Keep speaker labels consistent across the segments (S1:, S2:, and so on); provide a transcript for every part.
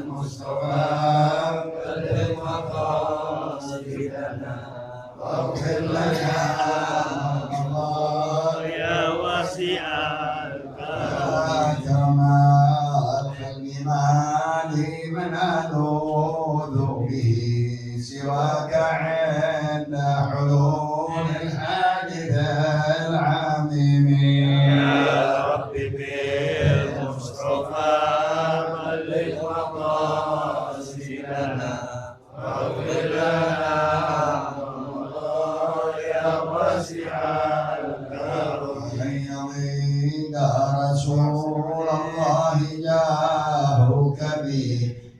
S1: بالمصطفى بلغ مقاصدنا واغفر لنا الله يا واسع الكرم الإيمان من ألوذ به سواك عند حلول الحادث العميم يا رب بالمصطفى بلغ مقاصدنا واغفر لنا الله يا واسع الكرم يا رسول الله جاهك به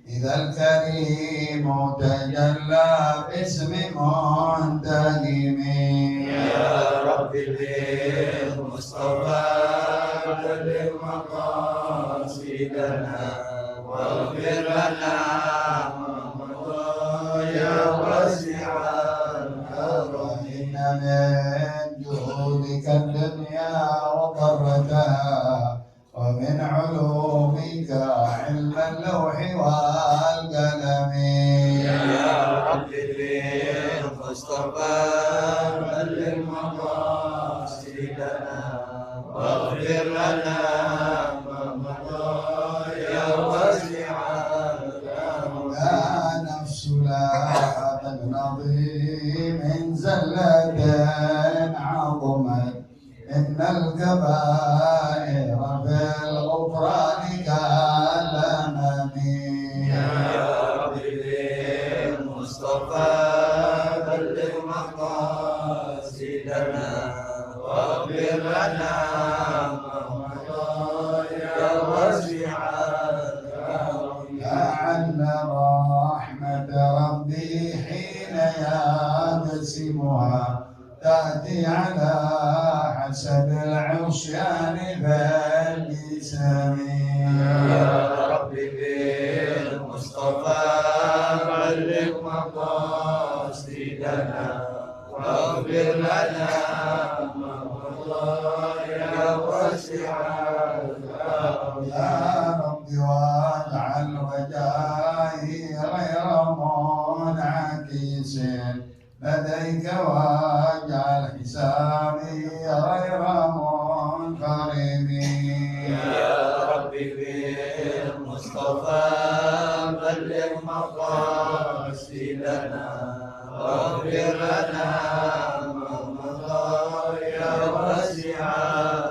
S1: إذا الكريم تجلى باسم منتجم يا رب بالمصطفى بلغ مقاصدنا واغفر لنا يا واسع الكرم إن من جهودك الدنيا وضرتها ومن علومك علم اللوح والقلم يا رب بالمصطفى بلغ مقاصدنا واغفر لنا ما مضى يا واسع الكرم يا نفس لا من عظيم زلة عظمت إن الكبائر في الغفران كالأمم يا رب بالمصطفى بلغ مقاصدنا واغفر لنا ما مضى يا واسع الكرم لعل رحمة ربي حين يقسمها تأتي على حسب العصيان فالجسام يا رب بالمصطفى بلغ مقاصدنا واغفر لنا ما مضى يا واسع الكرم يا رب واجعل رجائي غير منعكس لديك واجعل حسابي غير منقرب يا رب بالمصطفى بلغ مقاصدنا واغفر لنا ما مضى يا واسع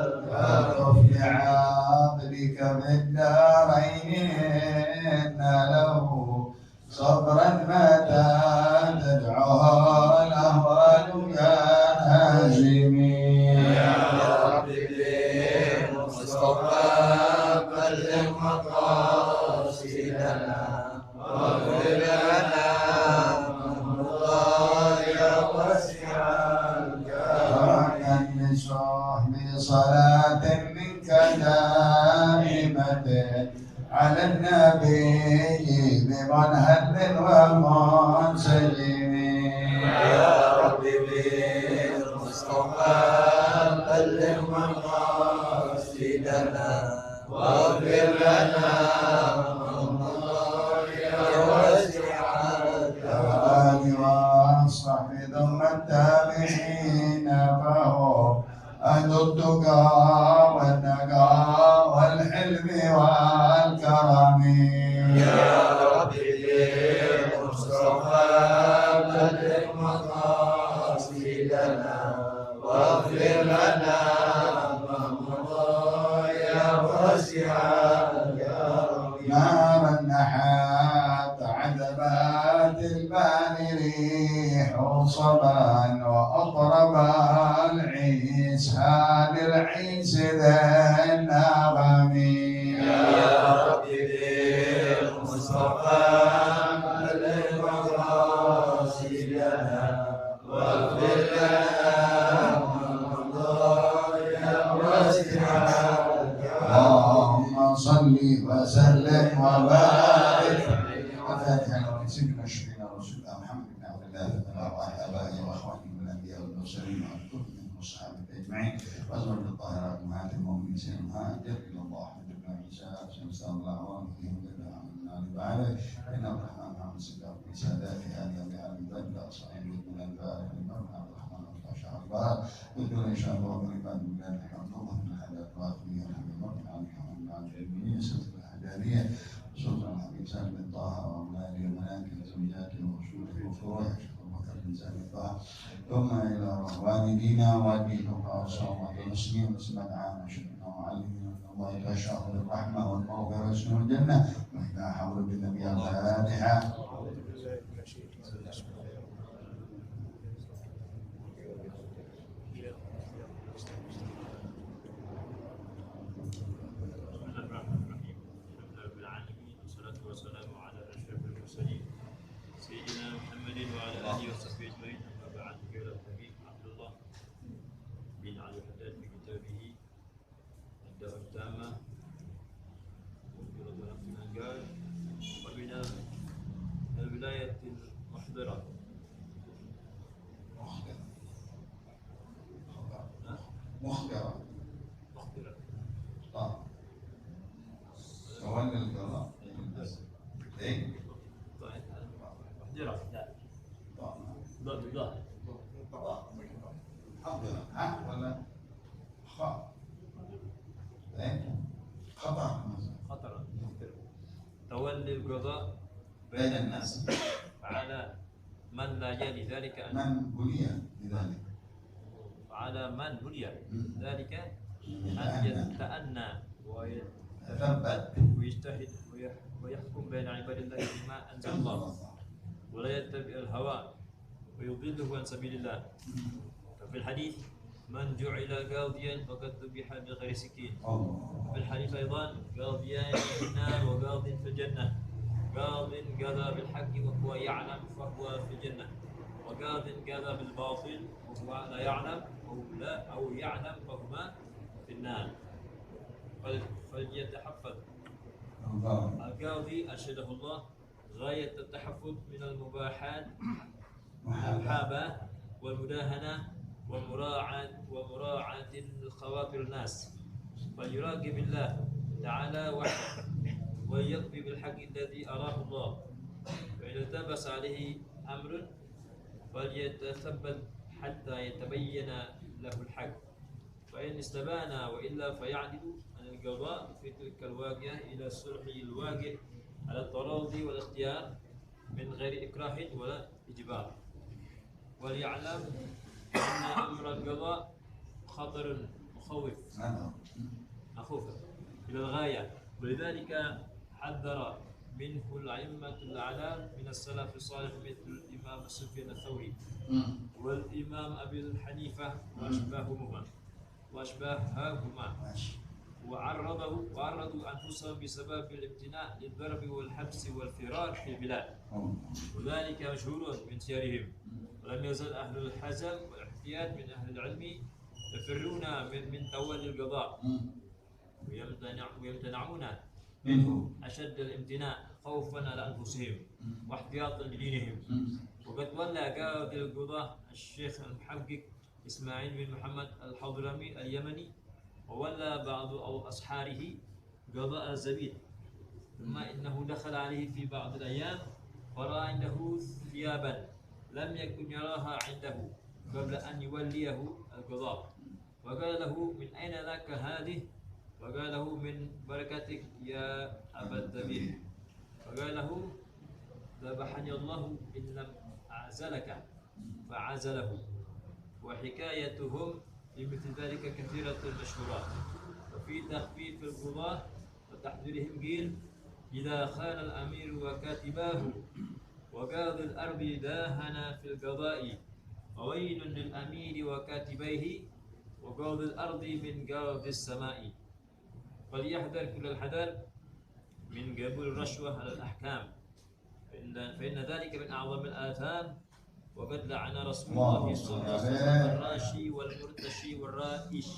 S1: الكرم بعبدك بالدارين إن له صبرا متى تدعوها الأهوال كالهازمين يا رب بالمصطفى بلغ مقاصدنا واغفر لنا ما مضى يا واسع الكرم بصحب صلاة منك دائمة على النبي بمنهل ومنسجم يا رب بالمصطفى بلغ مقاصدنا واغفر لنا ما مضى يا واسع الكرم والصحب ثم التابعين فهم أهل التقى والنقى والحلم والكرم يا رب بالمصطفى بلغ مقاصدنا واغفر لنا ما مضى يا واسع الكرم نارا نحات عذبات البان ريح صبا وأطرب العيسى للعيس ذا النغم يا رب بالمصطفى بلغ مقاصدنا واغفر لنا ما مضى يا واسع الكرم اللهم صل وسلم وبارك وفاتحة سيدنا شفينا رسول الله محمد بن عبد الله وعلى آبائه وأخوانه من الأنبياء والمرسلين والكتب من الصحابة أجمعين وأزواج الطاهرات أمهات المؤمنين سيدنا جل الله حمد بن عيسى سيدنا الله وأنفسهم بالله عليه إن الرحمن محمد سلام في ساداته آدم بأبي بكر صحيح من البارح الإمام عبد الرحمن الخشع البار يقول إن شاء الله بريبان بالله الحمد لله من الحدث واقفية الحمد لله من عن العلمية ستر الأحداثية سلطان الحبيب سالم بن طه وأولاده ومناكب زوجاته وأصوله وفروعه ثم إلى والدينا والدينك وصومة المسلمين مسلمة عامة شئنا وعلمنا الله تشاء الرحمة والمغفرة وسنة الجنة وإذا حول بالنبي الفاتحة.
S2: الولاية المحضرة
S1: مخبرة تولي القضاء ايه
S2: محضرة لا
S1: محضرة ها ولا خاء ايه خطر
S2: تولي القضاء
S1: بين الناس
S2: على من لا يلي ذلك
S1: من بني لذلك
S2: على من بني ذلك أن يتأنى
S1: ويتثبت
S2: ويجتهد ويحكم بين عباد الله بما أنزل الله ولا يتبع الهوى ويضله عن سبيل الله. ففي الحديث من جعل قاضيا فقد ذبح بغير سكين. في الحديث أيضا قاضيان في النار وقاض في الجنة. قاض قضى بالحق وهو يعلم فهو في الجنة، وقاض قضى بالباطل وهو لا يعلم أو يعلم فهما في النار. فليتحفظ القاضي أرشده الله غاية التحفظ من المباحات المحاباة والمداهنة ومراعاة الخواطر الناس، فليراقب الله تعالى وحده ويقضي بالحق الذي أراه الله. فإن التبس عليه أمر فليتثبت حتى يتبين له الحق، فإن استبان وإلا فيعدل عن القضاء في تلك الواقعة إلى الصلح الواقع على التراضي والاختيار من غير إكراه ولا إجبار. وليعلم أن أمر القضاء خطر مخوف إلى الغاية، ولذلك حذر منه الأئمة الأعلام من السلف الصالح مثل الإمام سفيان الثوري والإمام أبي حنيفة وأشباههما وعرضوا أنفسهم بسبب الامتناع للضرب والحبس والفرار في البلاد، وذلك مشهور من سيرهم. ولم يزل أهل الحزم والاحتياط من أهل العلم يفرون من تولي القضاء ويمتنعون منه أشد الامتناع خوفا على أنفسهم واحتياطا لدينهم. وقد ولى قاضي القضاة الشيخ المحقق إسماعيل بن محمد الحضرمي اليمني، وولى بعض أصحاره قضاء الزبيد، ثم إنه دخل عليه في بعض الأيام فرأى عنده ثيابا لم يكن يراها عنده قبل أن يوليه القضاء، وقال له من أين لك هذه؟ وقال له من بركتك يا أبا الذبيح. وقال له ذبحني الله إن لم أعزلك فعزله. وحكايتهم لمثل ذلك كثيرة المشهورات. وفي تخفيف القضاة وتحذيرهم قيل إذا خان الأمير وكاتباه وقاضي الأرض داهن في القضاء وويل للأمير وكاتبيه وقاضي الأرض من قاضي السماء. فليحذر كل الحذر من قبول الرشوة على الأحكام، فإن ذلك من أعظم الآثام. وقد لعن رسول الله صلى الله عليه وسلم الراشي والمرتشي والرائش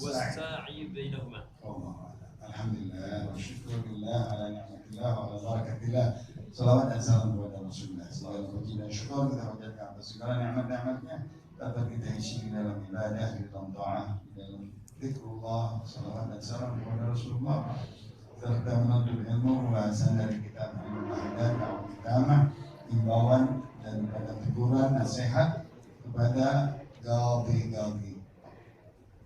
S2: والساعي بينهما.
S1: الحمد لله والشكر لله على نعمة الله وعلى بركة الله. Salawat dan salam kepada Rasulullah. Selalu puji dan syukur kita panjatkan atas segala nikmat-nikmatnya dapat kita isi di dalam ibadah, di dalam taat, di dalam zikrullah. Salawat dan salam kepada Rasulullah serta menuntut ilmu pembahasan dari kitab Al-Mu'ahdah Al-Qiyamah, imbauan daripada teguran nasihat kepada qadhi-qadhi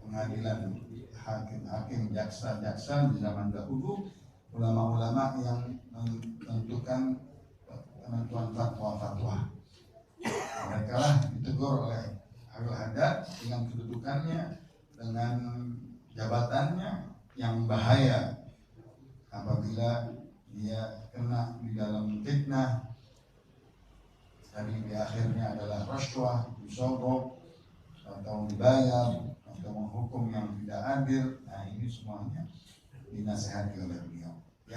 S1: pengadilan, hakim-hakim, jaksa-jaksa di zaman dahulu, ulama-ulama yang menentukan penentuan fatwa-fatwa. Mereka lah ditegur oleh Al-Haddad dengan kedudukannya, dengan jabatannya yang bahaya apabila dia kena di dalam fitnah, tadi di akhirnya adalah rasuah, disogok atau dibayar atau menghukum yang tidak adil. Nah, ini semuanya dinasihati oleh beliau. Di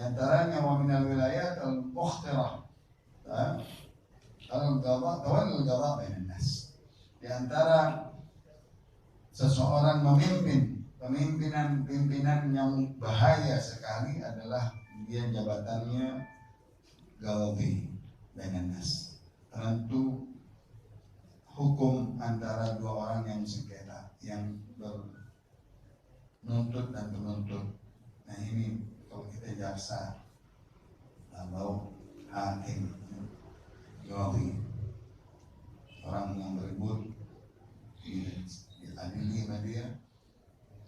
S1: antaranya wa minal wilayat al-mukhtirah al-qadha tawallul qadha bainan nas. Di antara seseorang pimpinan yang bahaya sekali adalah dia jabatannya qadhi bainan nas, penentu hukum antara dua orang yang sengketa, yang bernuntut dan penuntut. Nah, ini kalau kita jaksa atau hakim qadhi, orang yang beribut diadili sama dia,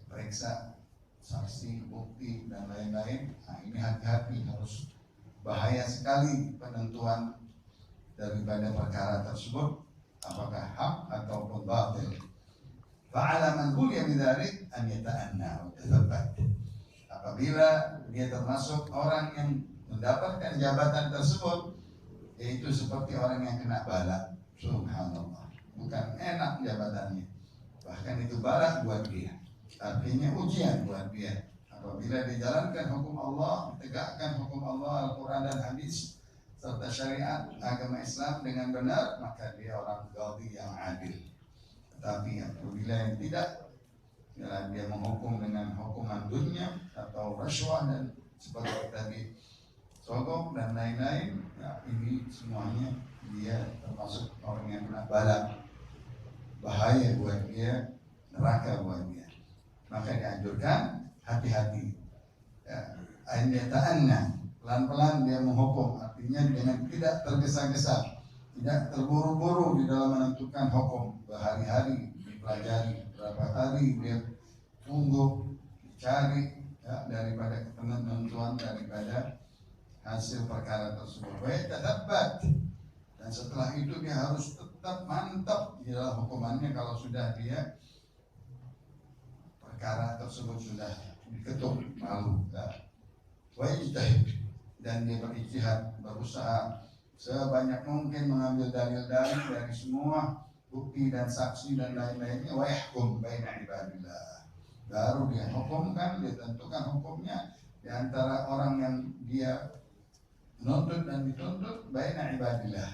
S1: periksa saksi, bukti dan lain-lain. Nah, ini hati-hati, harus bahaya sekali penentuan daripada perkara tersebut, apakah hak ataupun batil. Fa'ala man buliya bidzalik an yata'anna wa yathabbat. Apabila dia termasuk orang yang mendapatkan jabatan tersebut, yaitu seperti orang yang kena bala. Subhanallah, bukan enak jabatannya, bahkan itu bala buat dia, artinya ujian buat dia. Apabila dijalankan hukum Allah, tegakkan hukum Allah, Al-Quran dan hadis serta syariat agama Islam dengan benar, maka dia orang qadhi yang adil. Tetapi apabila yang tidak, dia menghukum dengan hukuman dunia atau rasuah dan seperti tadi sogok dan lain-lain, ya, ini semuanya dia termasuk orang yang kena bala, bahaya buat dia, neraka buat dia. Maka dianjurkan hati-hati, ta'anna, pelan-pelan dia menghukum, artinya dengan tidak tergesa-gesa, tidak terburu-buru di dalam menentukan hukum. Berhari-hari dipelajari, berapa hari dia tunggu, dicari, ya, daripada penentuan daripada hasil perkara tersebut. Baik, tadabbat, dan setelah itu dia harus tetap mantap di dalam hukumannya. Kalau sudah dia perkara tersebut sudah diketuk malu, wajib, dan dia berijtihad, berusaha sebanyak mungkin mengambil dalil-dalil dari semua bukti dan saksi dan lain-lainnya. Wa yahkum baina ibadillah, baru dia hukumkan, dia tentukan hukumnya di antara orang yang dia menuntut dan dituntut, baina ibadillah,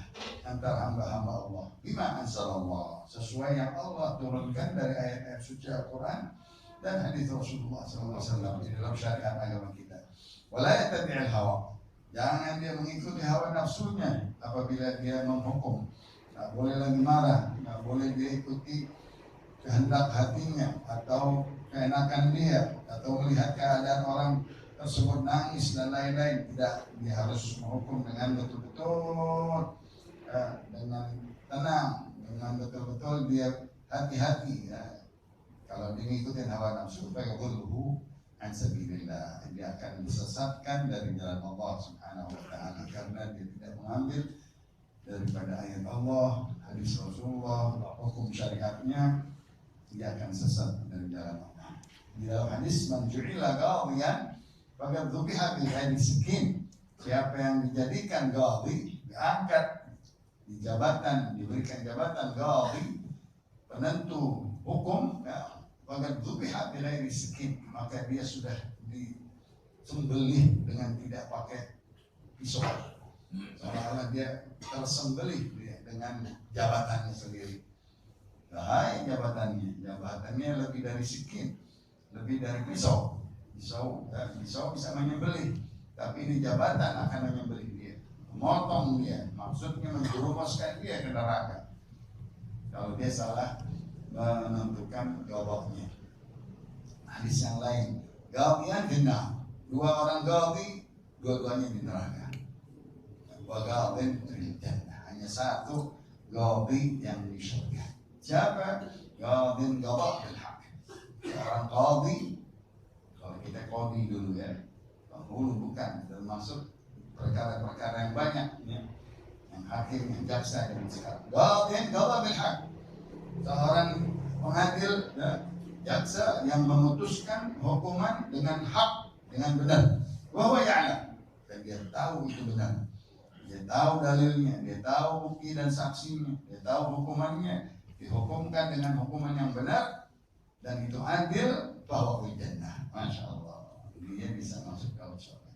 S1: antara hamba-hamba Allah, bima anzalallah, sesuai yang Allah turunkan dari ayat-ayat suci Al-Quran dan hadis Rasulullah SAW di dalam syariat agama kita. Wala yattabi'il hawa, jangan dia mengikuti hawa nafsunya apabila dia menghukum. Tak boleh lagi marah, tak boleh dia ikuti kehendak hatinya atau keenakan dia, atau melihat keadaan orang tersebut nangis dan lain-lain. Tidak, dia harus menghukum dengan betul-betul, dengan tenang, dengan betul-betul dia hati-hati, ya. Kalau dia ngikutin hawa nafsu, fayadhilluhu an sabilillah, dia akan disesatkan dari jalan Allah Subhanahu wa ta'ala, karena dia tidak mengambil daripada ayat Allah, hadis Rasulullah, hukum syariatnya, dia akan sesat dari jalan Allah. Di dalam hadis, man ju'ila qadhiyan faqad dzubiha bi ghairi sikin, siapa yang dijadikan qadhi, diangkat di jabatan, diberikan jabatan qadhi, penentu hukum, ya, faqad dzubiha bi ghairi sikin, maka dia sudah disembelih dengan tidak pakai pisau, seolah-olah dia tersembelih dengan jabatannya sendiri. Bahaya jabatannya lebih dari sikin, lebih dari pisau. Pisau bisa menyembelih, tapi ini jabatan akan menyembelih dia, memotong dia, maksudnya menjerumuskan dia ke neraka kalau dia salah menentukan qadhanya. Hadis yang lain, qadhiyan finnar, Dua orang qadhi, dua-duanya di neraka. Wa qadhin fil jannah. Hanya satu qadhi yang di surga. Siapa? Qadhin qada' bil haq. Seorang qadhi, kalau kita qadhi dulu ya, dulu bukan termasuk perkara-perkara yang banyak ya. Yang hakim, yang jaksa dan sekarang. Qadhin qada' bil haq. Seorang pengadil ya, jaksa yang memutuskan hukuman dengan hak, dengan benar. Bahwa ya'lam, dan dia tahu itu benar. Dia tahu dalilnya, dia tahu bukti dan saksinya, dia tahu hukumannya, dihukumkan dengan hukuman yang benar dan itu adil, bahwa jannah. Masya Allah, dia bisa masuk ke surga.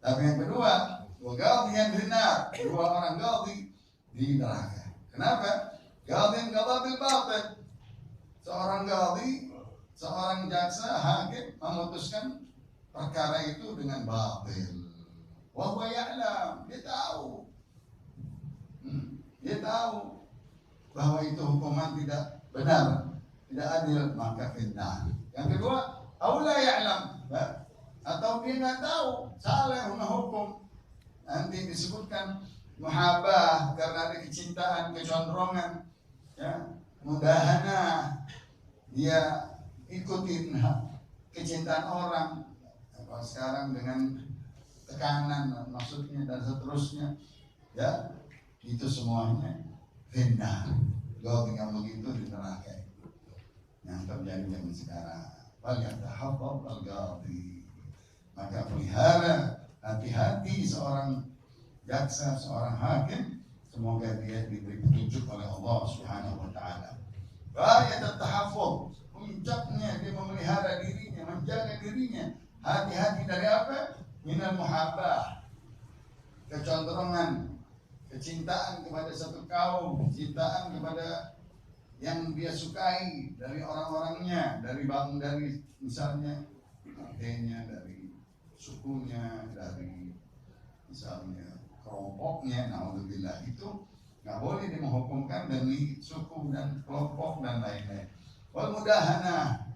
S1: Tapi yang kedua, qadhi yang benar, dua orang qadhi di neraka. Kenapa? Qadhin qada bil batil. Seorang qadhi, seorang jaksa, hakim memutuskan perkara itu dengan batil. Wa huwa ya'lam, dia tahu. Dia tahu bahwa itu hukuman tidak benar, tidak adil, maka finnar. Yang kedua, aula ya'lam, atau dia nggak tahu, salah hukum. Nanti disebutkan muhabah karena ada kecintaan, kecondrongan, ya, mudahana, dia ikutin kecintaan orang. Apa sekarang dengan tekanan maksudnya dan seterusnya, ya, itu semuanya finnar. Qadhi yang begitu di neraka yang terjadi zaman sekarang. Falyatahaffadh al-qadhi. Maka pelihara hati-hati seorang jaksa, seorang hakim, semoga dia diberi petunjuk oleh Allah Subhanahu wa taala. Falyatahaffadh, puncaknya dia memelihara dirinya, menjaga dirinya. Hati-hati dari apa? Minal muhabbah, kecondrongan, kecintaan kepada satu kaum, kecintaan kepada yang dia sukai dari orang-orangnya, dari misalnya partainya, dari sukunya, dari misalnya kelompoknya. Naudzubillah, itu nggak boleh dia menghukumkan demi suku dan kelompok dan lain-lain. Wal mudahana,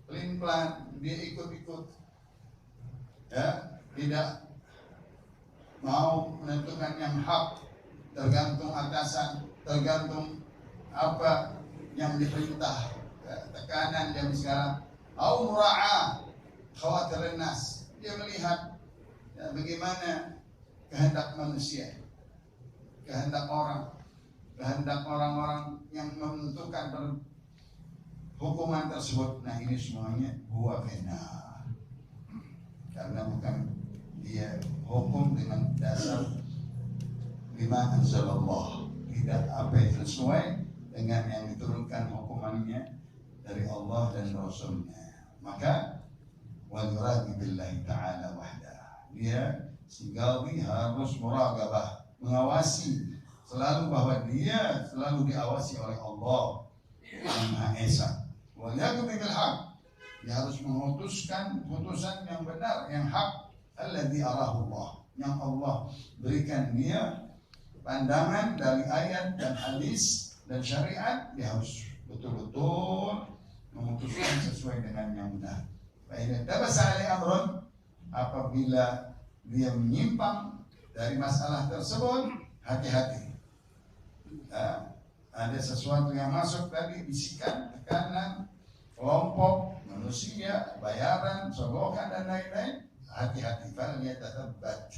S1: pelin-pelan dia ikut-ikut, ya, tidak mau menentukan yang hak, tergantung atasan, tergantung apa yang diperintah, tekanan jam sekarang. Au mura'ah khawatir nas, dia melihat ya, bagaimana kehendak manusia, kehendak orang-orang yang menentukan hukuman tersebut. Nah, ini semuanya huwa finnar, karena bukan dia hukum dengan dasar bima anzalallah, tidak apa yang sesuai dengan yang diturunkan hukumannya dari Allah dan Rasulnya. Maka wal yuraqi billahi ta'ala wahdah, dia si qadhi harus muraqabah, mengawasi selalu bahwa dia selalu diawasi oleh Allah yang Maha Esa. Wal yaqdi bil haq, dia harus memutuskan putusan yang benar, yang hak, alladzi arahu Allah, yang Allah berikan dia pandangan dari ayat dan hadis dan syariat. Dia harus betul-betul memutuskan sesuai dengan yang benar. Baik, tabasa ali amrun, apabila dia menyimpang dari masalah tersebut, hati-hati. Ada sesuatu yang masuk tadi, bisikan, tekanan, kelompok, manusia, bayaran, sogokan dan lain-lain, hati-hati. Fal yatathabbat,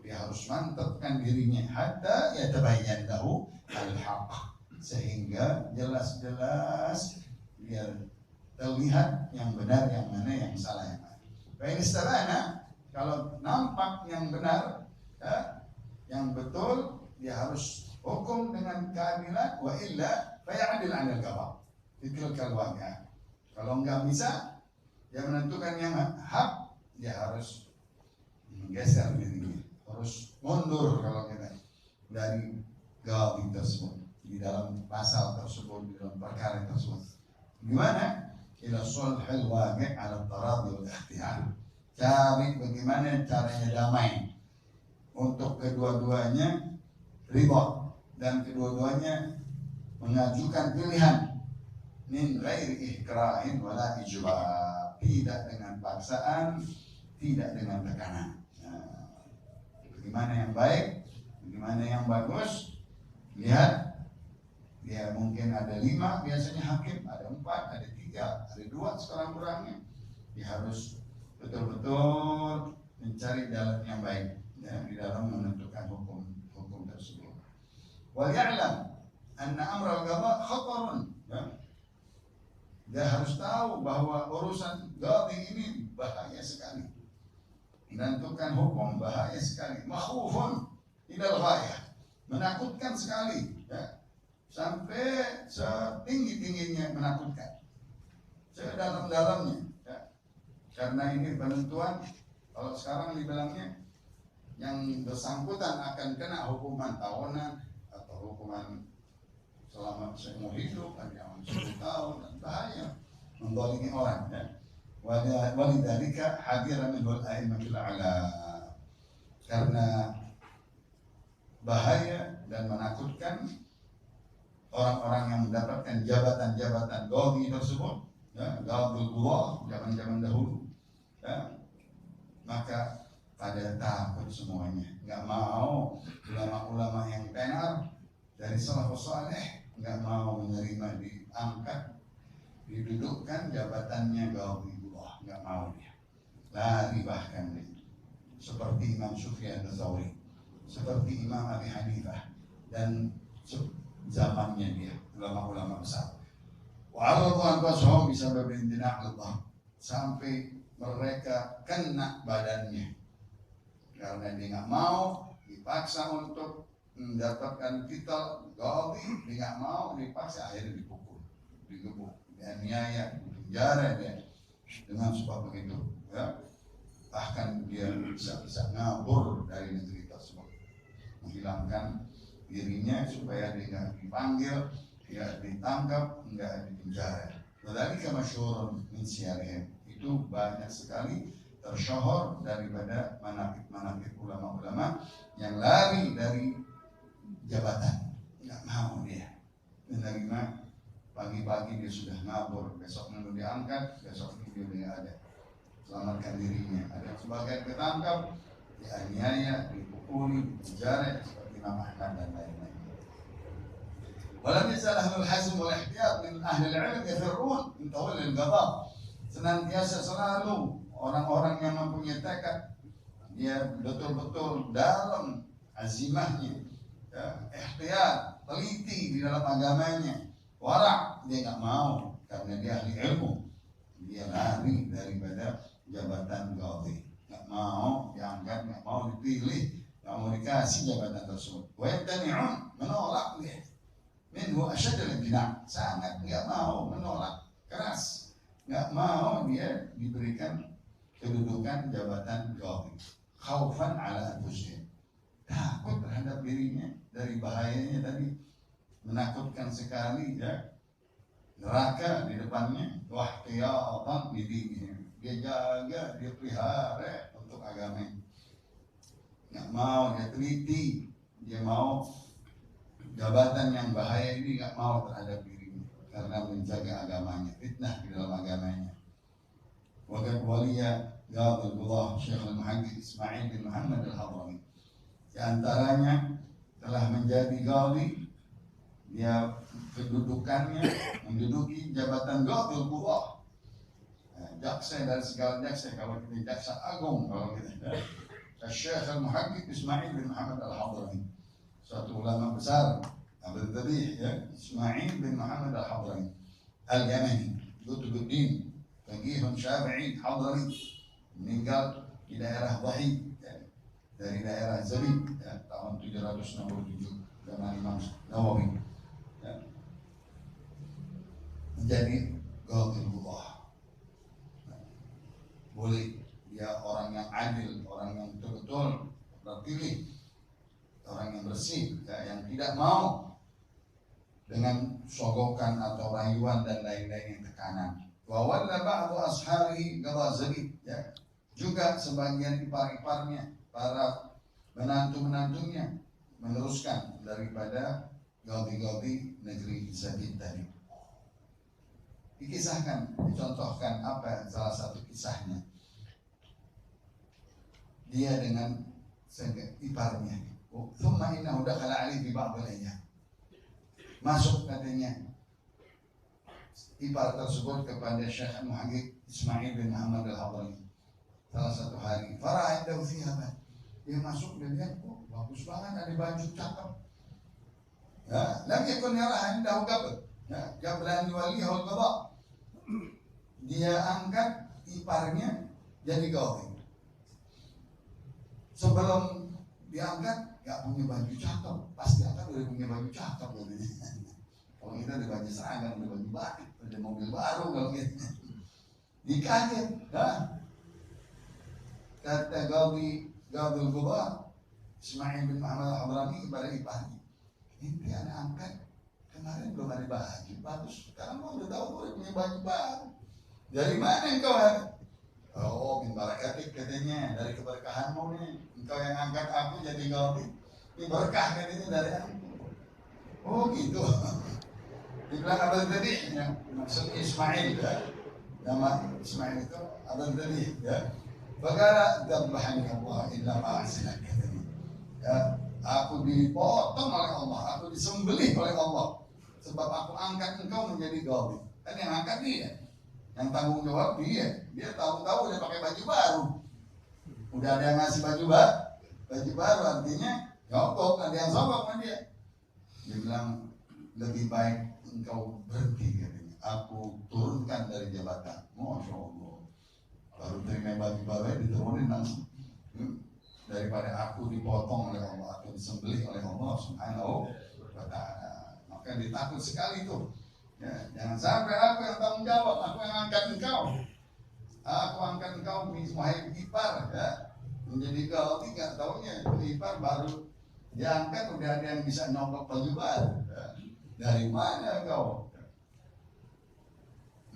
S1: dia harus mantapkan dirinya hatta yatabayyan lahu al-haq, sehingga jelas-jelas dia terlihat yang benar yang mana, yang salah yang mana. Baik, istilahnya kalau nampak yang benar, ya, yang betul, dia harus hukum dengan keadilan. Wa illa fayadil 'anil qada', itu kalwanya. Kalau enggak bisa dia menentukan yang hak, dia harus menggeser dirinya, harus mundur kalau kita dari qadhi tersebut, di dalam pasal tersebut, di dalam perkara tersebut. Gimana? Ila sulhil waqi' 'ala taradi wal ikhtiyar. Cari bagaimana caranya damai untuk kedua-duanya ridha dan kedua-duanya mengajukan pilihan, min ghairi ikrahin wala ijbar, tidak dengan paksaan tidak dengan tekanan. Bagaimana yang baik, bagaimana yang bagus. Lihat, dia mungkin ada 5 biasanya hakim, ada 4, ada 3, ada 2 sekarang kurangnya. Dia harus betul-betul mencari jalan yang baik di dalam menentukan hukum tersebut. Wa ya'lam anna amra al-qada khatarun. Dia harus tahu bahwa urusan qadhi ini bahaya sekali. Menentukan hukum bahaya sekali. Makhufun ilal ghayah. Menakutkan sekali, sampai setinggi-tingginya menakutkan, sedalam-dalamnya, karena ini penentuan. Kalau sekarang dibilangnya yang bersangkutan akan kena hukuman tahunan atau hukuman selama seumur hidup, ada 10 tahun, dan bahaya, mendolimi orang. Walidzalika hadira minhul a'immatul a'la, karena bahaya dan menakutkan orang-orang yang mendapatkan jabatan-jabatan qadhi tersebut, qadhul qudhah zaman-zaman dahulu, maka pada takut semuanya, nggak mau. Ulama-ulama yang tenar dari salafus saleh nggak mau menerima diangkat, didudukkan jabatannya qadhi qudhah, nggak mau dia, lari bahkan dia. Seperti Imam Sufyan Ats-Tsauri, seperti Imam Abi Hanifah, dan zamannya dia, ulama-ulama besar. Wa'aradu anfusahum bisabab imtina' Allah, sampai mereka kena badannya karena dia nggak mau, dipaksa untuk mendapatkan titel qadhi, dia nggak mau, dipaksa, akhirnya dipukul, digebuk, dianiaya, dipenjara dia dengan sebab begitu. Bahkan dia bisa ngabur dari negeri tersebut, menghilangkan dirinya supaya dia nggak dipanggil, dia ditangkap, nggak dipenjara. Dzalika masyhurun min siyarihim, itu banyak sekali tersyuhur daripada manaqib ulama-ulama yang lari dari jabatan, nggak mau dia menerima. Pagi-pagi dia sudah ngabur, besok mau diangkat, besok dia nggak ada, selamatkan dirinya. Ada sebagian ketangkap, dianiaya, dipukuli, dipenjara seperti Imam Ahmad dan lain-lain. Walam yazal ahlul hazm wal ihtiyat min ahli al-ilm yafirrun min tawalli al-qada. Senantiasa selalu orang-orang yang mempunyai tekad, dia betul-betul dalam azimahnya, ihtiyat, teliti di dalam agamanya, wara', dia nggak mau karena dia ahli ilmu, dia lari daripada jabatan qadhi, nggak mau diangkat, nggak mau dipilih, nggak mau dikasih jabatan tersebut. Wa yamtani'un, menolak dia. Minhu asyaddul imtina', sangat nggak mau, menolak keras, nggak mau dia diberikan kedudukan jabatan qadhi. Khaufan ala anfusihim, takut terhadap dirinya dari bahayanya tadi, menakutkan sekali, neraka di depannya. Wahtiyatan bidinihi, dia jaga, dia pelihara untuk agamanya, nggak mau dia teliti, dia mau jabatan yang bahaya ini, nggak mau terhadap dirinya karena menjaga agamanya, fitnah di dalam agamanya. Waqad waliya qadhi al-qudhah Syekh al-Muhaddits Ismail bin Muhammad al-Hadrami, di antaranya telah menjadi qadhi, dia kedudukannya menduduki jabatan qadhi al-qudhah, jaksa dari segala jaksa, kalau kita jaksa agung, kalau kita Syekh al-Muhaddits Ismail bin Muhammad al-Hadrami, suatu ulama besar, Abdul Tabih, Ismail bin Muhammad al-Hadrami al-Yamani, Qutubuddin, faqihun syafi'i Hadrami, meninggal di daerah Dhahi, dari daerah Zabid, tahun 767 zaman Imam Nawawi, menjadi qadhi al-qudhah. Boleh dia orang yang adil, orang yang betul-betul terpilih, orang yang bersih, yang tidak mau dengan sogokan atau rayuan dan lain-lain yang tekanan. Wa walla ba'du ashabi qadha Zabid, juga sebagian ipar-iparnya, para menantu-menantunya meneruskan daripada qadhi-qadhi negeri Zabid tadi. Dikisahkan, dicontohkan apa salah satu kisahnya. dia dengan iparnya. Thumma innahu dakhala alaihi fi ba'd al-ayyam. Masuk katanya ipar tersebut kepada Syekh Muhammad Ismail bin Muhammad Al-Hadrami salah satu hari. Farah indahu thiyaban. Dia masuk dan lihat, oh bagus banget, ada baju cakep. Ya, lam yakun yaraha indahu qabl. Ya, qabla an yuwallihu al-qada. Dia angkat iparnya jadi qadhi. Sebelum diangkat, gak punya baju cakep. Pasti angkat udah punya baju cakep. Kalau kita ada baju seragam, ada baju batik, ada mobil baru kalau gitu. Dikaget, kata Ghadhi al-Qadha Ismail bin Muhammad Al-Hadrami kepada iparnya, ini anak angkat kemarin belum ada baju bagus, sekarang mau udah tahu udah punya baju baru. Dari mana engkau ada? Oh, min barakatik katanya, dari keberkahanmu nih. Engkau yang angkat aku jadi Ghadhi. Ini berkah katanya dari aku. Oh gitu. Dibilang Abdul Ghani, ya, maksud Ismail ya. Nama Ismail itu Abdul Ghani ya. Bagara dzabahani Allah illa ma'asinak katanya. Ya, aku dipotong oleh Allah, aku disembelih oleh Allah. Sebab aku angkat engkau menjadi Ghadhi. Kan yang angkat dia. Yang tanggung jawab dia tahu-tahu udah pakai baju baru, udah ada yang ngasih baju baru artinya nyokok, ada yang sokok sama dia. Dia bilang lebih baik engkau berhenti katanya, aku turunkan dari jabatan. Masya Allah, baru terima baju baru diturunin langsung. Daripada aku dipotong oleh Allah, aku disembelih oleh Allah Subhanahu wa ta'ala. Maka ditakut sekali tuh. Ya, jangan sampai aku yang tanggung jawab, aku yang angkat engkau. Aku angkat engkau wahai ipar ya, menjadi Ghadhi, gak taunya ipar baru diangkat udah ada yang bisa nyokok baju baru. Ya. Dari mana engkau?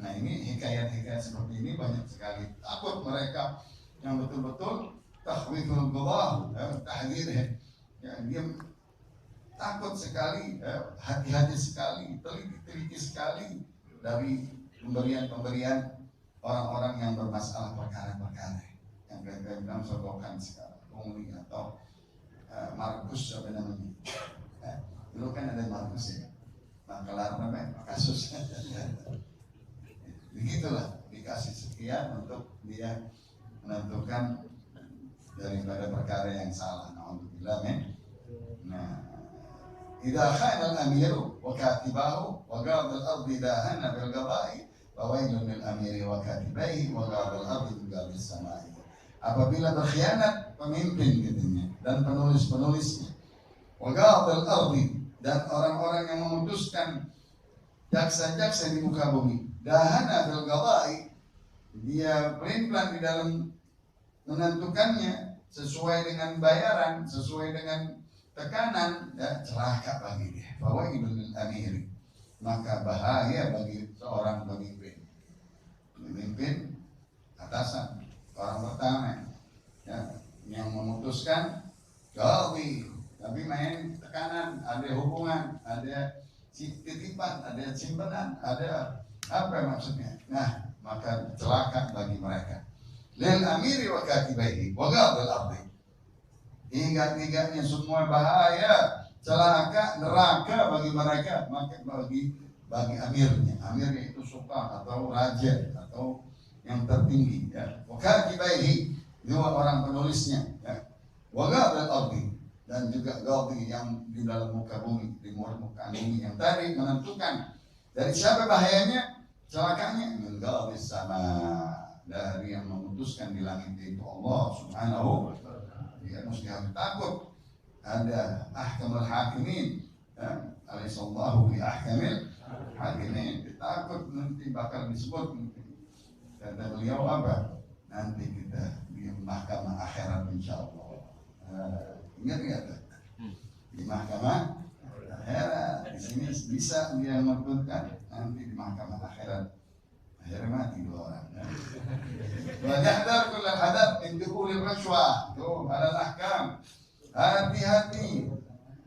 S1: Nah ini hikayat-hikayat seperti ini banyak sekali. Takut mereka yang betul-betul tahwiful Qadha, tahdir ya, dia takut sekali, hati-hati sekali, teliti sekali dari pemberian orang-orang yang bermasalah perkara-perkara yang kita bilang sogokan sekarang, Ungli atau Markus apa namanya. Dulu kan ada Markus ya, makalah namanya kasus. Begitulah dikasih sekian untuk dia menentukan daripada perkara yang salah. Alhamdulillah men. Nah. Idza khana al-amiru wa katibahu wa qada al-ardi dahana bil qada'i wa wailun lil amiri wa katibaihi wa qada al-ardi bil qada'i samai. Apabila berkhianat pemimpin katanya dan penulis-penulisnya, wa qada al-ardi dan orang-orang yang memutuskan jaksa-jaksa di muka bumi, dahana bil qada'i, dia pelin-pelan di dalam menentukannya sesuai dengan bayaran, sesuai dengan tekanan, ya, celaka bagi dia. Fawailul lil amiri, maka bahaya bagi seorang pemimpin. Pemimpin atasan, orang pertama ya, yang memutuskan Ghadhi, tapi main tekanan, ada hubungan, ada titipan, ada simpenan, ada apa maksudnya. Nah, maka celaka bagi mereka. Lil amiri wa katibaihi wa ghadal ardi, tiga-tiganya semua bahaya, celaka, neraka bagi mereka, maka bagi amirnya. Amirnya itu sultan atau raja atau yang tertinggi ya. Wa katibaihi, dua orang penulisnya ya. Wa ghadal ardi, dan juga Ghadhi yang di dalam muka bumi, di muka bumi yang tadi menentukan dari siapa bahayanya, celakanya, min Ghadhi sama, dari yang memutuskan di langit itu Allah Subhanahu wa ta'ala. Dia mesti harus takut. Ada ahkamul hakimin, alaihissallahu bi ahkamil hakimin. Takut nanti bakal disebut. Kata beliau apa? Nanti kita di mahkamah akhirat insyaallah. Ingat nggak tuh? Di mahkamah akhirat. Di sini bisa dia menuntutkan, nanti di mahkamah akhirat akhirnya mati dua orang. Wajahdar kullal hadar min dukhulil rashwah. Tuh, halal ahkam. Hati-hati,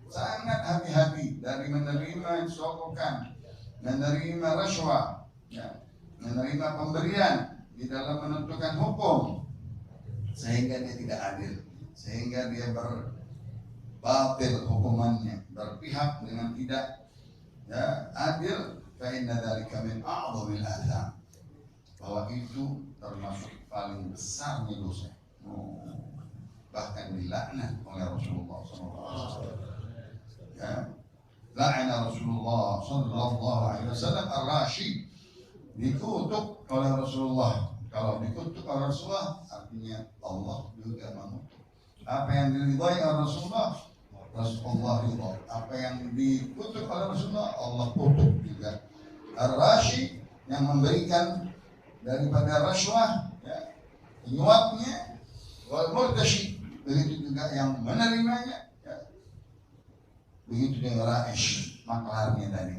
S1: sangat hati-hati dari menerima sokokan, menerima rashwah, ya, menerima pemberian di dalam menentukan hukum. sehingga dia tidak adil, sehingga dia berbatil hukumannya, berpihak dengan tidak adil, fa inna dzalika min a'dhamil atham, bahwa itu termasuk paling besarnya dosa, bahkan dilaknat oleh Rasulullah SAW. La'ana Rasulullah SAW ar-rashi, dikutuk oleh Rasulullah. Kalau dikutuk oleh Rasulullah, artinya Allah juga mengutuk. Apa yang diridhai oleh Rasulullah, Rasulullah ridha. Apa yang dikutuk oleh Rasulullah, Allah kutuk juga. Ar-rashi, yang memberikan daripada rashwah, penyuapnya, wal murtashi, begitu juga yang menerimanya, begitu dengan ra'ish, maklarnya tadi,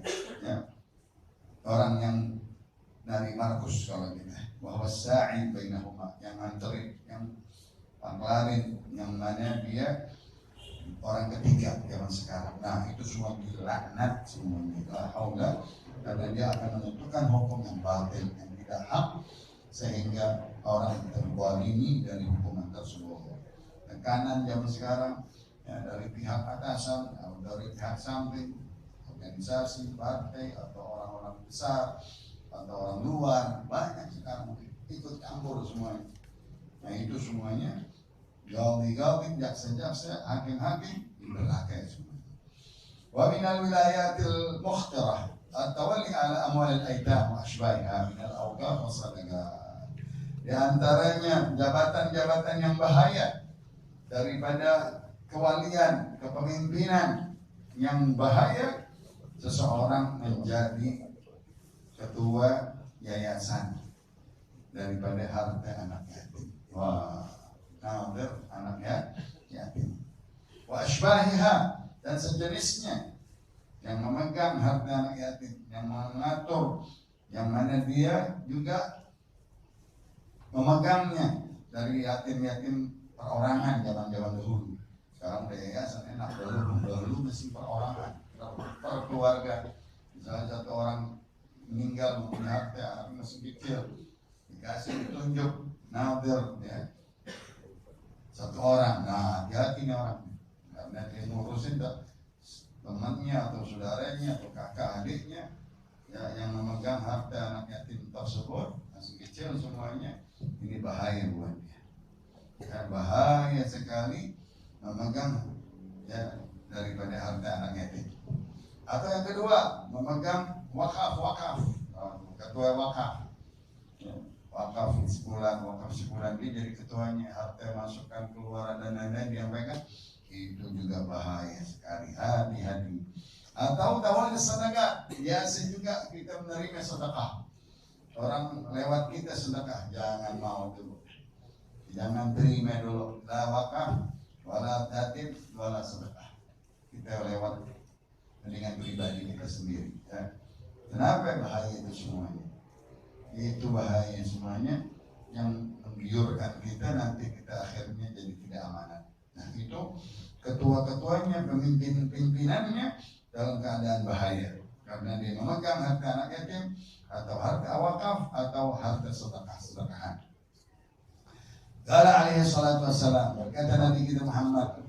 S1: orang yang dari Markus kalau kita, bahwa sa'i bainahuma, yang anterin, yang maklarin, yang mana dia orang ketiga zaman sekarang. Nah, itu semua dilaknat semuanya. La haula, karena dia akan menentukan hukum yang batil, yang tidak hak, sehingga orang terzalimi dari hukuman tersebut. Tekanan zaman sekarang, dari pihak atasan atau dari pihak samping, organisasi, partai, atau orang-orang besar atau orang luar, banyak sekarang ikut campur semuanya. Nah, itu semuanya gawi-gawi, jaksa-jaksa, hakim-hakim diberlakai semuanya. Wa minal wilayatil mukhtarah at-tawalli ala amwalil aitam wa ashbaiha minal awqaf wa sadaqat. Di antaranya jabatan-jabatan yang bahaya daripada kewalian, kepemimpinan yang bahaya, seseorang menjadi ketua yayasan daripada harta anak yatim. Wah, nadir anak yatim. Wa ashbahiha, dan sejenisnya yang memegang harta anak yatim, yang mengatur, yang mana dia juga memegangnya dari yatim-yatim perorangan zaman-zaman dahulu. Sekarang udah yayasan enak, dahulu masih perorangan, per keluarga. Misalnya satu orang meninggal mempunyai harta, anaknya masih kecil, dikasih ditunjuk nadir, satu orang. Nah, hati-hati nih orang, karena dia ngurusin temannya atau saudaranya atau kakak adiknya, yang memegang harta anak yatim tersebut, masih kecil semuanya. Ini bahaya buat dia, bahaya sekali memegang daripada harta anak yatim. Atau yang kedua, memegang wakaf, ketua wakaf, wakaf sebulan dia jadi ketuanya, harta masukan keluaran dan lain-lain dia pegang, itu juga bahaya sekali, hati-hati. Atau tawal sedekah, biasa juga kita menerima sedekah, orang lewat kita sedekah, jangan mau dulu, jangan terima dulu, la wakaf wala tatib wala sedekah, kita lewat dengan pribadi kita sendiri. Kenapa bahaya itu semuanya? Itu bahaya semuanya yang menggiurkan kita, nanti kita akhirnya jadi tidak amanah. Nah, itu ketua-ketuanya, pemimpin-pimpinannya dalam keadaan bahaya karena dia memegang harta anak yatim atau harta wakaf atau harta sedekah-sedekahan. Qala alaihi salatu wassalam, berkata Nabi kita Muhammad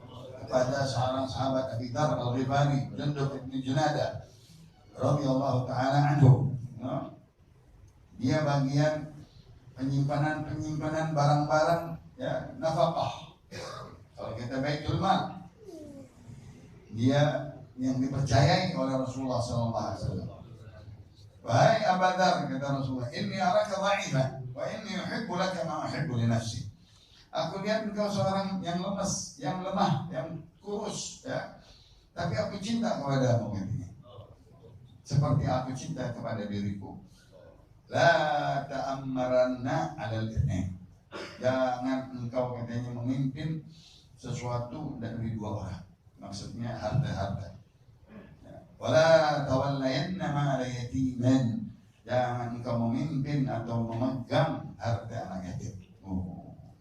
S1: kepada seorang sahabat Abi Dzar Al-Ghifari, Jundub bin Junadah radhiyallahu taala anhu, dia bagian penyimpanan barang-barang, nafkah. Kalau kita baitul mal, dia yang dipercayai oleh Rasulullah SAW. Wahai Abu Dzar, kata Rasulullah, inni araka dha'ifan wa inni uhibbu laka ma uhibbu li nafsi. Aku lihat engkau seorang yang lemas, yang lemah, yang kurus, tapi aku cinta kepadamu, katanya, seperti aku cinta kepada diriku. La ta'ammaranna 'alal itsnain. Jangan engkau, katanya, memimpin sesuatu dari dua orang. Maksudnya harta-harta. Wala tawallayanna ma'al yatiman. Jangan engkau memimpin atau memegang harta anak yatim.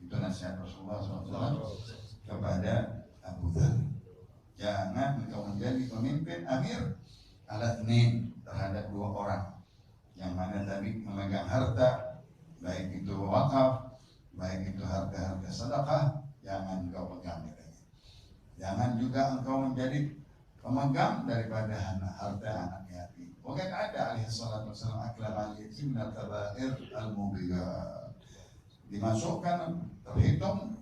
S1: Itu nasihat Rasulullah SAW kepada Abu Dzar. Jangan engkau menjadi pemimpin amir ala itsnain, terhadap dua orang, yang mana tadi memegang harta, baik itu wakaf, baik itu harta-harta sedekah, jangan engkau pegang katanya. Jangan juga engkau menjadi pemegang daripada harta anak yatim. Bukan ada alaihi salatu wassalam aklam al-yatim min al-kabair al-mubiqat. Dimasukkan, terhitung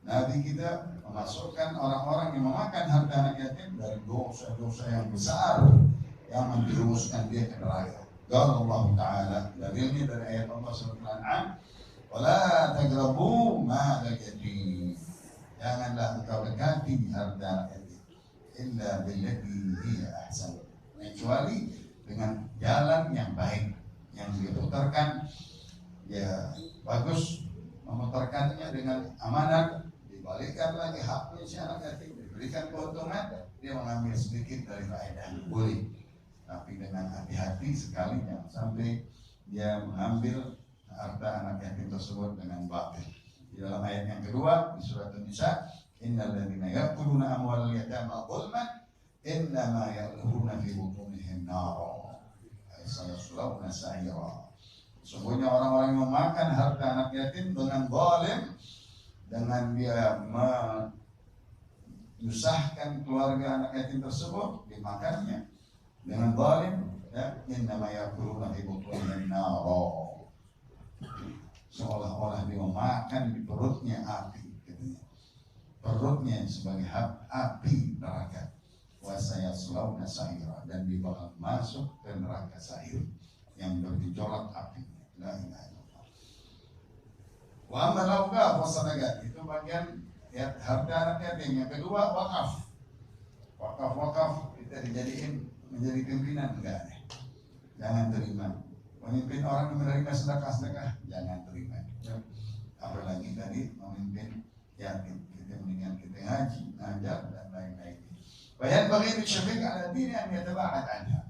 S1: Nabi kita memasukkan orang-orang yang memakan harta anak yatim dari dosa-dosa yang besar yang menjerumuskan dia ke neraka. Qala Allah Ta'ala, dalilnya dari ayat Allah Surah Al-An'am, wala taqrabu ma'al yatim. Janganlah engkau dekati harta anak yatim illa billati hiya ahsan, kecuali dengan jalan yang baik, yang diputarkan ya bagus, memutarkannya dengan amanat, dibalikkan lagi haknya si anak yatim, diberikan keuntungan, dia mengambil sedikit dari faedah, boleh, tapi dengan hati-hati sekali, jangan sampai dia mengambil harta anak yatim tersebut dengan batil. Di dalam ayat yang kedua di surat An-Nisa, innal ladzina ya'kuluna amwalal yatama dzulman innama ya'kuluna fi butunihim nara sayaslawna sa'ira. Sesungguhnya orang-orang yang memakan harta anak yatim dengan zalim, dengan dia menyusahkan keluarga anak yatim tersebut, dimakannya dengan zalim, ya, innama ya'kuluna fi butunihim nara, seolah-olah dia memakan di perutnya api, katanya. Perutnya sebagai api neraka. Wa sayaslawna sa'ira, dan dia bakal masuk ke neraka sa'ir yang bergejolak apinya. La ilaha illallah. Wa amma al-awqaf wa sadaqat, itu bagian ya, harta anak yatim. Yang kedua wakaf. Wakaf kita dijadiin menjadi pimpinan, enggak deh. Jangan terima. Memimpin orang menerima sedekah, jangan terima. Apalagi tadi memimpin yatim, kita mendingan kita ngaji, ngajar dan lain-lain. Bayan bagi syafiq ala dini an yataba'ad anha.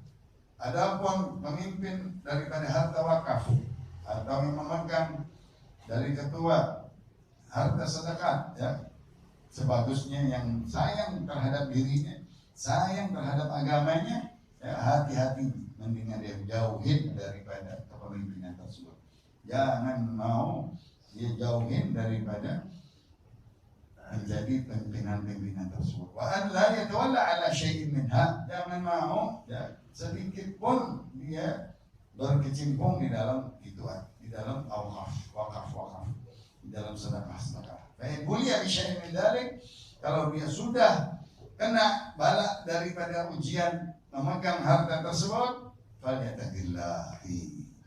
S1: Adapun pemimpin daripada harta wakaf atau yang memegang dari ketua harta sedekah, ya, sebagusnya yang sayang terhadap dirinya, sayang terhadap agamanya, ya, hati-hati, mendingan dia jauhin daripada kepemimpinan tersebut. Jangan mau dia jauhin daripada menjadi pimpinan-pimpinan tersebut. Wa an la yatawalla ala syai'in minha, jangan mau ya sedikit pun dia berkecimpung di dalam ituan, di dalam wakaf, di dalam sedekah. Baik, kuliah syai'in min dzalik, kalau dia sudah kena bala daripada ujian memegang harta tersebut, falyattaqillah,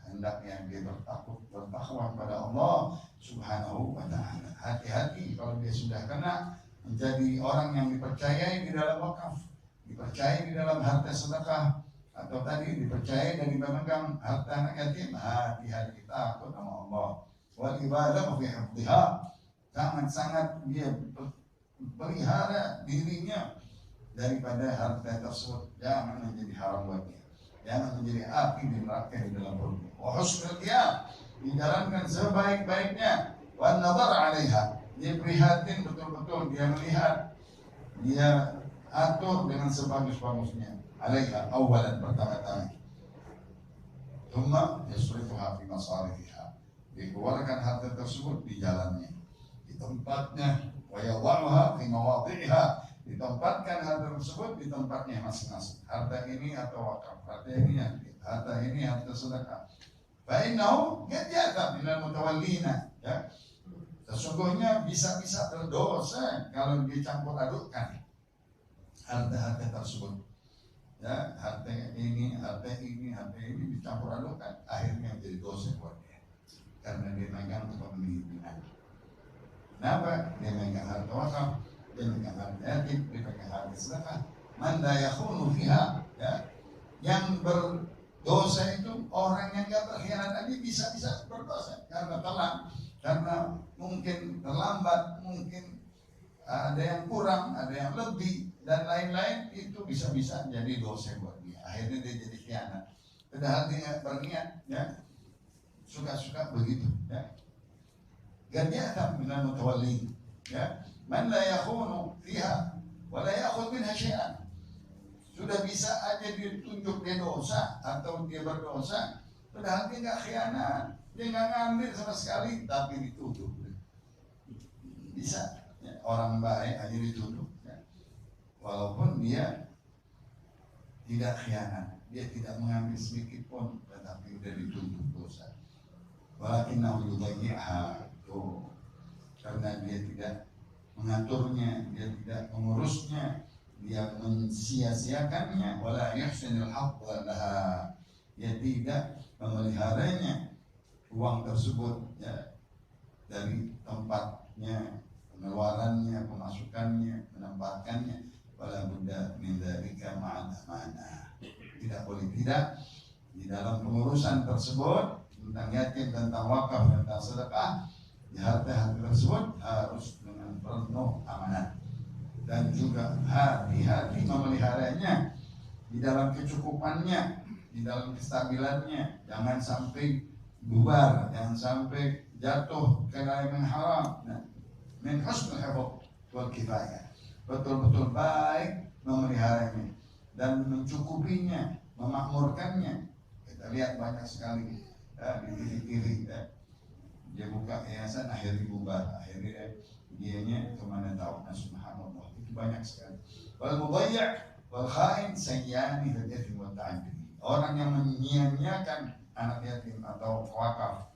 S1: hendaknya dia bertakwa kepada Allah Subhanahu wa ta'ala. Hati-hati kalau dia sudah kena menjadi orang yang dipercayai di dalam wakaf, dipercayai di dalam harta sedekah, atau tadi dipercayai dari pemegang harta anak yatim, hati-hati, takut sama Allah. Wal ibadah fi hifdhiha, sangat-sangat dia pelihara dirinya daripada harta tersebut, jangan menjadi haram buat dia, jangan menjadi api di neraka di dalam perutnya. Wa husnul qiyam, dijalankan sebaik-baiknya. Wa nazar 'alaiha, dia prihatin betul-betul, dia melihat, dia atur dengan sebagus-bagusnya. 'Alaiha awalan, pertama-tama. Thumma yasrifuha fi masarifiha, dikeluarkan harta tersebut di jalannya, di tempatnya. Wa yadha'uha fi mawadhi'iha, ditempatkan harta tersebut di tempatnya masing-masing. Harta ini atau wakaf, harta ini harta sedekah. Fa innahu qad ya'ta minal mutawallina, ya. Sesungguhnya bisa-bisa berdosa kalau dicampur adukkan harta-harta tersebut. Ya, harta ini dicampur adukkan, akhirnya menjadi dosa buat dia. Karena dia megang kepemimpinan. Kenapa? Dia megang harta wakaf, dia megang harta yatim, dia megang harta sedekah. Man la yakhunu fiha, ya. Yang berdosa itu orang yang gak berkhianat aja bisa-bisa berdosa karena telat, karena mungkin terlambat, mungkin ada yang kurang, ada yang lebih dan lain-lain, itu bisa-bisa jadi dosa buat dia. Akhirnya dia jadi khianat. Padahal dia berniat, ya, suka-suka begitu, ya. Ganiyatan minal mutawallin, ya. Man la yakhunu fiha wa la yakhud minha syai'an. Sudah bisa aja ditunjuk dia dosa atau dia berdosa, padahal dia nggak khianat, dia nggak ngambil sama sekali, tapi dituduh Bisa ya, orang baik aja dituduh ya. Walaupun dia tidak khianat, dia tidak mengambil sedikit pun, tetapi sudah dituduh dosa. Walakinnahu yudayyi'ha, karena dia tidak mengaturnya, dia tidak mengurusnya, dia mensia-siakannya. Wala yuhsinul haqqa laha, dia tidak memeliharanya uang tersebut ya, dari tempatnya, pengeluarannya, pemasukannya, menempatkannya. Wala budda min dzalika ma'al amanah, tidak boleh tidak di dalam pengurusan tersebut tentang yatim, tentang wakaf, tentang sedekah, di harta-harta tersebut harus dengan penuh amanah dan juga hati-hati memeliharanya di dalam kecukupannya, di dalam kestabilannya. Jangan sampai bubar, jangan sampai jatuh ke dalam yang haram. Nah, min husnul hifdz wal kifayah, betul-betul baik memeliharanya dan mencukupinya, memakmurkannya. Kita lihat banyak sekali di TV dia buka yayasan, akhirnya bubar, akhirnya dianya kemana tahu. Nah, subhanallah, itu banyak sekali. Wal mudayyi' wal khain sayyani fil ithmi wat ta'addi, orang yang menyia-nyiakan anak yatim atau wakaf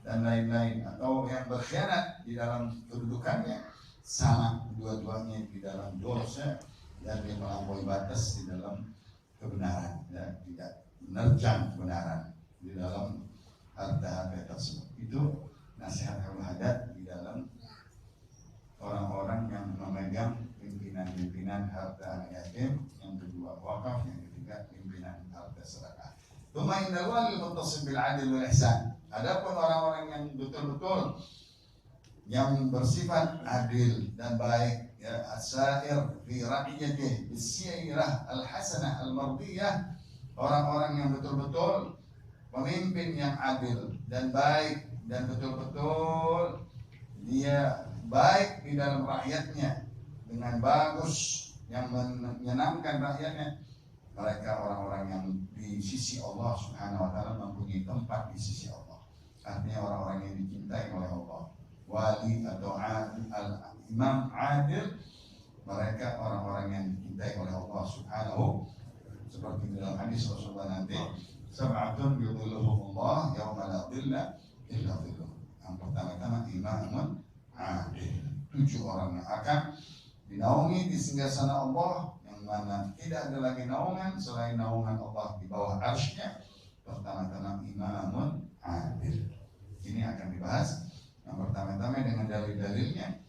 S1: dan lain-lain, atau yang berkhianat di dalam kedudukannya, sama dua-duanya di dalam dosa dan dia melampaui batas di dalam kebenaran dan tidak menerjang kebenaran di dalam harta-harta tersebut. Itu nasihat Abu Haddad di dalam orang-orang yang memegang pimpinan-pimpinan harta anak yatim. Yang kedua wakaf, yang ketiga pimpinan harta sedekah. Tsumma innal wali muttasim bil 'adl wal ihsan. Adapun orang-orang yang betul-betul yang bersifat adil dan baik ya, as-sa'ir fi ra'iyatihi bis-sirah al-hasanah al-mardiyah, orang-orang yang betul-betul pemimpin yang adil dan baik dan betul-betul dia baik di dalam rakyatnya dengan bagus yang menyenangkan rakyatnya. Mereka orang-orang yang di sisi Allah Subhanahu wa taala mempunyai tempat di sisi Allah. Artinya orang-orang yang dicintai oleh Allah. Wali atau imam adil, mereka orang-orang yang dicintai oleh Allah Subhanahu, seperti dalam hadis Rasulullah nanti, sab'atun yudhilluhumullah yauma la dhilla illa dhilluh. Yang pertama-tama imamun adil, 7 orang yang akan dinaungi di singgasana Allah, yang mana tidak ada lagi naungan selain naungan Allah di bawah arsy-Nya. Pertama-tama imamun adil. Ini akan dibahas yang pertama-tama dengan dalil-dalilnya.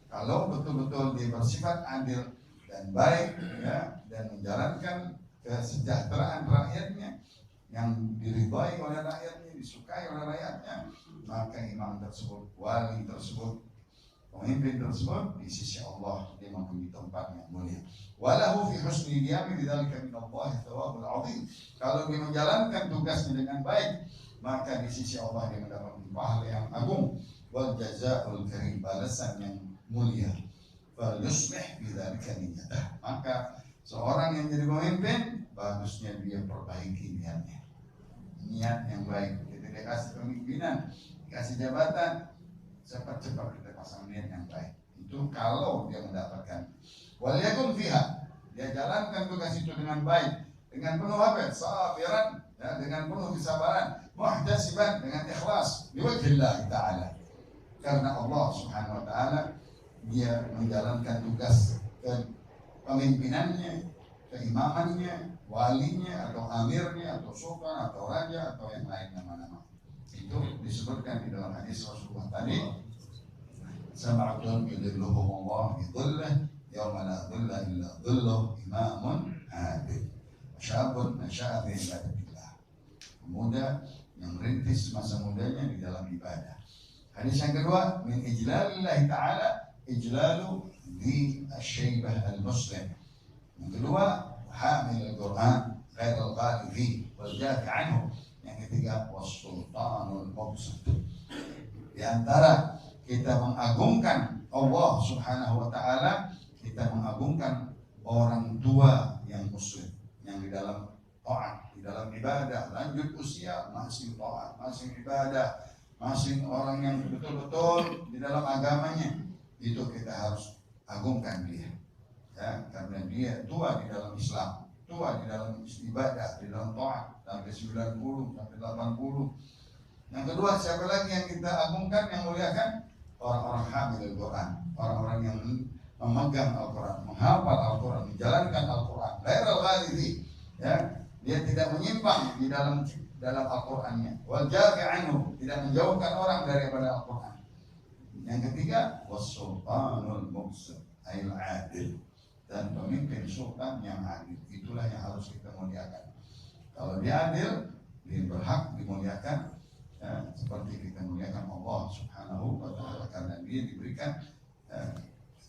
S1: Kalau betul-betul dia bersifat adil dan baik ya, dan menjalankan kesejahteraan rakyatnya yang diridhai oleh rakyatnya, disukai oleh rakyatnya, maka imam tersebut, wali tersebut, pemimpin tersebut di sisi Allah dia mempunyai tempat yang mulia. Walahu fi husni qiyami bidzalika min Allah thawabul 'azim. Kalau dia menjalankan tugasnya dengan baik, maka di sisi Allah dia mendapat pahala yang agung. Wal jazaa'ul karim, balasan yang mulia. Fal yuslih bidzalika niyyatah. Maka seorang yang jadi pemimpin, bagusnya dia perbaiki niatnya. Niat yang baik. Kita dikasih pemimpinan, dikasih jabatan, cepat-cepat kita pasang niat yang baik. Itu kalau dia mendapatkan. Wal yakun fiha, dia jalankan tugas itu dengan baik, dengan penuh apa? Sabiran, ya, dengan penuh kesabaran, muhtasiban, dengan ikhlas, liwajhillah ta'ala. Karena Allah Subhanahu wa taala dia menjalankan tugas kepemimpinannya, keimamannya, walinya atau amirnya atau sultan atau raja atau yang lain nama-nama. Itu disebutkan di dalam hadis Rasulullah tadi, sab'atun yudhilluhumullah bi dhillihi yauma la dhilla illa dhilluh, imamun adil, syabun nasya'a fi ibadatillah, pemuda yang merintis masa mudanya di dalam ibadah. Hadis yang kedua, min ijlalillahi ta'ala ijlalu di asyaibah al-muslim. Yang kedua, hamil al-Quran ghairul ghalifi wal jafi anhu. Yang ketiga, was-sultanul mubsut. Di antara kita mengagungkan Allah Subhanahu wa taala, kita mengagungkan orang tua yang muslim, yang di dalam taat, di dalam ibadah, lanjut usia masih taat, masih ibadah, masih orang yang betul-betul di dalam agamanya, itu kita harus agungkan dia, ya, karena dia tua di dalam Islam, tua di dalam ibadah, di dalam taat sampai 90 sampai 80. Yang kedua, siapa lagi yang kita agungkan, yang muliakan? Orang-orang hamil Al-Quran, orang-orang yang memegang Al-Quran, menghafal Al-Quran, menjalankan Al-Quran. Ghairul ghalidhi, ya, dia tidak menyimpang di dalam Al-Qurannya. Wal jafi anhu, tidak menjauhkan orang daripada Al-Quran. Yang ketiga, was-sultanul muqsit, ayil adil, dan pemimpin sultan yang adil. Itulah yang harus kita muliakan. Kalau dia adil, dia berhak dimuliakan, ya, seperti kita muliakan Allah Subhanahu wa ta'ala, karena dia diberikan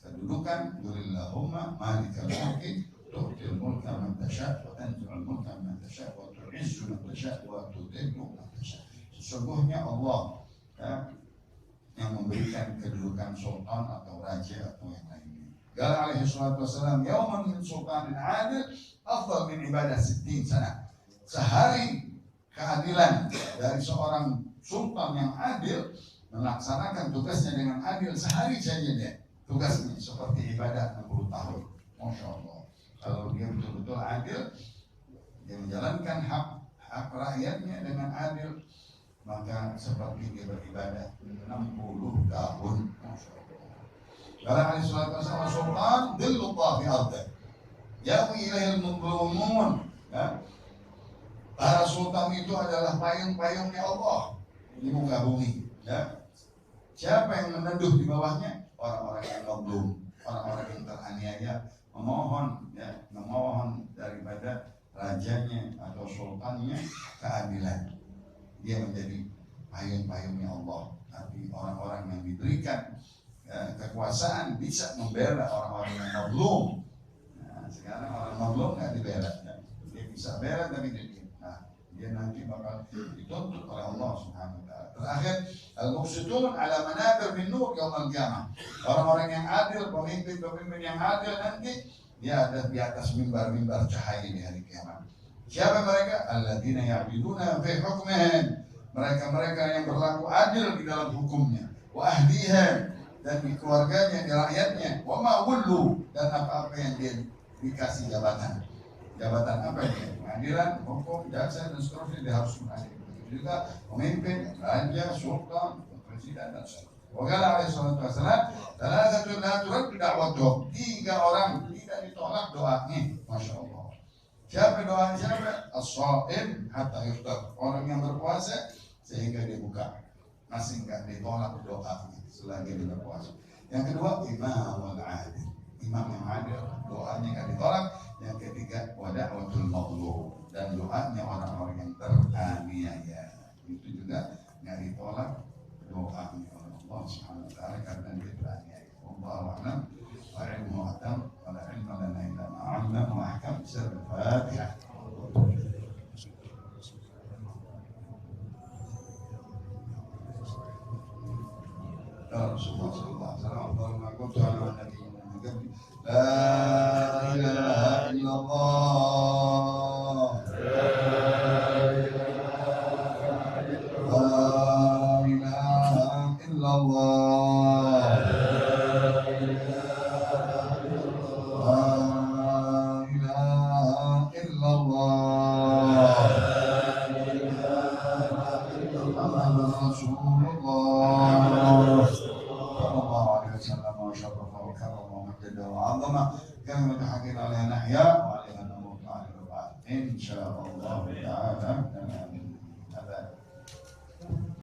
S1: kedudukan Qulillahumma malikal mulki tu'til mulka man tasha' wa tanzi'ul mulka man tasha' wa tu'izzu man tasha' wa tudhillu man tasha'. Sesungguhnya Allah, ya, yang memberikan kedudukan sultan atau raja atau yang lainnya. Qala alaihi salatu wassalam, yauman min sultanin adil afdal min ibadah 60 sana. Sehari keadilan dari seorang sultan yang adil, melaksanakan tugasnya dengan adil, sehari saja dia tugasnya seperti ibadah 60 tahun. Masya Allah. Kalau dia betul-betul adil, dia menjalankan hak rakyatnya dengan adil, maka seperti dia beribadah 60 tahun. Masya Allah. Kalau alaihi salatu wassalam, sultan dhillullah fi ardah yawi ilaihil mudlumun, ya. Para sultan itu adalah payung-payungnya Allah di muka bumi, ya. Siapa yang meneduh di bawahnya? Orang-orang yang mazlum, orang-orang yang teraniaya, memohon daripada rajanya atau sultannya keadilan. Dia menjadi payung-payungnya Allah. Tapi orang-orang yang diberikan kekuasaan bisa membela orang-orang yang mazlum. Nah, sekarang orang mazlum nggak dibela, ya. Dia bisa bela tapi dia nanti bakal dituntut oleh Allah Subhanahu wa ta'ala. Terakhir, al-muqsitun ala manabir min nur yaumil qiyamah. Orang-orang yang adil, pemimpin yang adil nanti dia ada di atas mimbar-mimbar cahaya di hari kiamat. Siapa mereka? Alladzina ya'biduna fi hukmihim. Mereka-mereka yang berlaku adil di dalam hukumnya. Wa ahlihim, dan di keluarganya, di rakyatnya. Wa ma wullu, dan apa-apa yang dia dikasih jabatan. Jabatan apa ini? Pengadilan, hukum, jaksa, dan seterusnya dia harus mengadili. Juga pemimpin, raja, sultan, presiden, dan sebagainya. Waqala alaihi salatu wassalam, thalathatun la turaddu da'watuhum. 3 orang tidak ditolak doanya. Masya Allah. Siapa doanya? Siapa? As-shaim hatta yuftar. Orang yang berpuasa sehingga dia buka, masih enggak ditolak doanya selagi dia berpuasa. Yang kedua, imam al-adil. Imam yang adil, doanya enggak ditolak. Yang ketiga, wada'watul mazlum, dan doanya orang-orang yang teraniaya. Itu juga nggak ditolak doanya oleh Allah Subhanahu wa ta'ala karena dia teraniaya. Wallahu a'lam wa ilmuhu atam wa la ilma lana illa ma 'allamna wa ahkam sirr al-Fatihah. Rasulullah sallallahu alaihi wasallam qala kuntu ala nabiyyin min qabli la ilaha illallah la ilaha illallah la ilaha illallah Muhammadur Rasulullah sallallahu alaihi wasallam wa syarrafa wa karrama wa majjada wa 'azama kama tahaqqiq alaiha nahya wa alaiha namut 'ala al-ba'd insyaallah ta'ala.